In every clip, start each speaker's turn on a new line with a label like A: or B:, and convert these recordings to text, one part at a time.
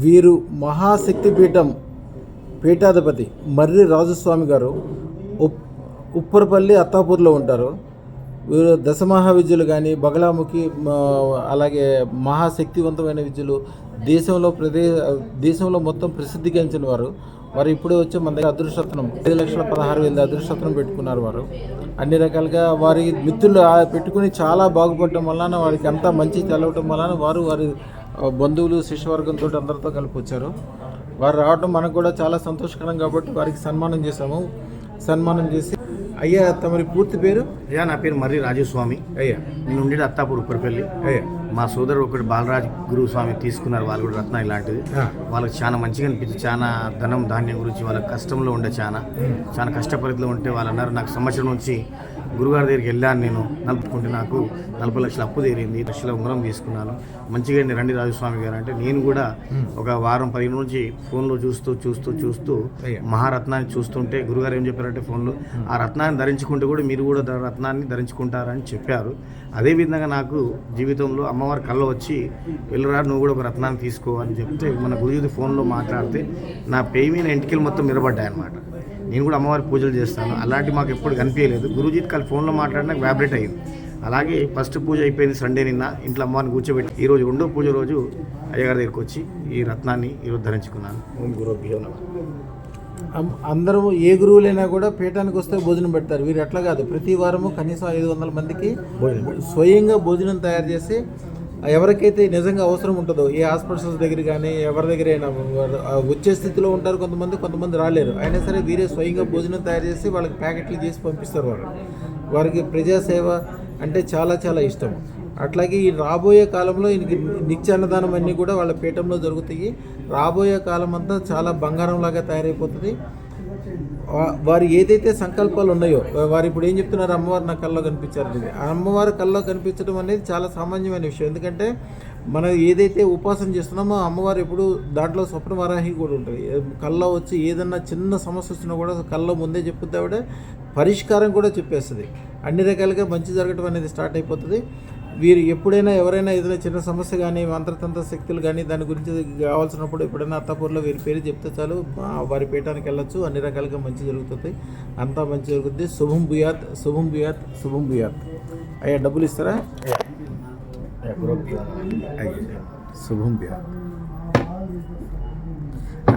A: వీరు మహాశక్తిపీఠం పీఠాధిపతి మర్రి రాజస్వామి గారు ఉప్పరపల్లి అత్తాపూర్లో ఉంటారు. వీరు దశమహావిద్యులు కానీ బగలాముఖి అలాగే మహాశక్తివంతమైన విద్యలు దేశంలో మొత్తం ప్రసిద్ధిగాంచిన వారు. ఇప్పుడు వచ్చే మన దగ్గర అదృష్టరత్నం 5,16,000 అదృష్టరత్నం పెట్టుకున్నారు. వారు అన్ని రకాలుగా వారి మిత్రులు పెట్టుకుని చాలా బాగుపడటం వలన వారికి అంతా మంచి తెలవటం వలన వారి బంధువులు శిష్యవర్గంతో అందరితో కలిపి వచ్చారు. వారు రావడం మనకు కూడా చాలా సంతోషకరం కాబట్టి వారికి సన్మానం చేసి అయ్యా తమరి పూర్తి పేరు?
B: అయ్యా నా పేరు మర్రి రాజస్వామి.
A: అయ్యా
B: నేను ఉండేది అత్తాపూర్ ఉప్పరపల్లి.
A: అయ్యా
B: మా సోదరుడు ఒకటి బాలరాజ్ గురుస్వామి తీసుకున్నారు. వాళ్ళు కూడా రత్న ఇలాంటిది వాళ్ళకి చాలా మంచిగా అనిపించి చాలా ధనం ధాన్యం గురించి వాళ్ళ కష్టంలో ఉండే చాలా కష్టపరిధిలో ఉంటే వాళ్ళు అన్నారు నాకు సంవత్సరం నుంచి గురుగారి దగ్గరికి వెళ్ళాను. నేను నలుపుకుంటే నాకు 40 లక్షల అప్పు తీరింది, 10 లక్షల ఉంగరం తీసుకున్నాను. మంచిగా రండి రాజస్వామి గారు అంటే నేను కూడా ఒక వారం 10 నుంచి ఫోన్లో చూస్తూ మహారత్నాన్ని చూస్తుంటే గురుగారు ఏం చెప్పారంటే ఫోన్లో ఆ రత్నాన్ని ధరించుకుంటే కూడా మీరు కూడా రత్నాన్ని ధరించుకుంటారని చెప్పారు. అదేవిధంగా నాకు జీవితంలో అమ్మవారి కళ్ళ వచ్చి వెళ్ళరా నువ్వు కూడా ఒక రత్నాన్ని తీసుకో అని చెప్తే మన గురుజీ ఫోన్లో మాట్లాడితే నా పేయి మీద ఎంటికలు మొత్తం నిలబడ్డాయి అన్నమాట. నేను కూడా అమ్మవారి పూజలు చేస్తాను. అలాంటి మాకు ఎప్పుడు కనిపించలేదు. గురూజీ కాల్ ఫోన్లో మాట్లాడినా వైబ్రేట్ అయ్యింది. అలాగే ఫస్ట్ పూజ అయిపోయింది సండే నిన్న. ఇంట్లో అమ్మవారిని కూర్చోబెట్టి ఈరోజు రెండో పూజ రోజు అయ్యగారి దగ్గరికి వచ్చి ఈ రత్నాన్ని ఈరోజు ధరించుకున్నాను. ఓం గురుభ్యో నమః.
A: అందరూ ఏ గురువులైనా కూడా పీఠానికి వస్తే భోజనం పెడతారు. వీరు ఎట్లా కాదు, ప్రతి వారము కనీసం 500 మందికి స్వయంగా భోజనం తయారు చేసి ఎవరికైతే నిజంగా అవసరం ఉంటుందో ఏ హాస్పిటల్స్ దగ్గర కానీ ఎవరి దగ్గర అయినా వచ్చే స్థితిలో ఉంటారు. కొంతమంది రాలేరు. అయినా సరే వీరే స్వయంగా భోజనం తయారు చేసి వాళ్ళకి ప్యాకెట్లు చేసి పంపిస్తారు. వారికి ప్రజాసేవ అంటే చాలా చాలా ఇష్టం. అట్లాగే ఈ రాబోయే కాలంలో నిత్యాన్నదానం అన్నీ కూడా వాళ్ళ పీఠంలో జరుగుతాయి. రాబోయే కాలం అంతా చాలా బంగారంలాగా తయారైపోతుంది. వారు ఏదైతే సంకల్పాలు ఉన్నాయో వారు ఇప్పుడు ఏం చెప్తున్నారు, అమ్మవారు నా కల్లో కనిపించారు. ఆ అమ్మవారి కల్లో కనిపించడం అనేది చాలా సామాన్యమైన విషయం. ఎందుకంటే మనం ఏదైతే ఉపాసన చేస్తున్నామో అమ్మవారు ఎప్పుడు దాంట్లో స్వప్న వరాహి కూడా ఉంటుంది. కల్లో వచ్చి ఏదన్నా చిన్న సమస్య వచ్చినా కూడా కల్లో ముందే చెప్పుద్ది ఆవిడ, పరిష్కారం కూడా చెప్పేస్తుంది. అన్ని రకాలుగా మంచి జరగడం అనేది స్టార్ట్ అయిపోతుంది. వీరు ఎప్పుడైనా ఎవరైనా ఏదైనా చిన్న సమస్య కానీ మంత్రతంత్ర శక్తులు కానీ దాని గురించి కావాల్సినప్పుడు ఎప్పుడైనా అత్తాపూర్లో వీరి పేరు చెప్తే చాలు వారి పీఠానికి వెళ్ళొచ్చు. అన్ని రకాలుగా మంచి జరుగుతుంది, అంతా మంచి జరుగుతుంది. శుభం భూయాత్, శుభం భూయాత్, శుభం భూయాత్. అయ్యా డబ్బులు ఇస్తారా? శుభం భూయాత్.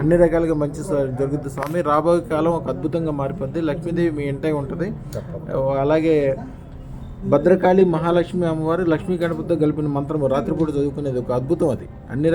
A: అన్ని రకాలుగా మంచి జరుగుతుంది స్వామి. రాబోయే కాలం ఒక అద్భుతంగా మారిపోద్ది. లక్ష్మీదేవి మీ ఇంటే ఉంటుంది. అలాగే భద్రకాళి మహాలక్ష్మి అమ్మవారు లక్ష్మీ గణపతితో కలిపిన మంత్రము రాత్రిపూట చదువుకునేది ఒక అద్భుతం. అది అన్ని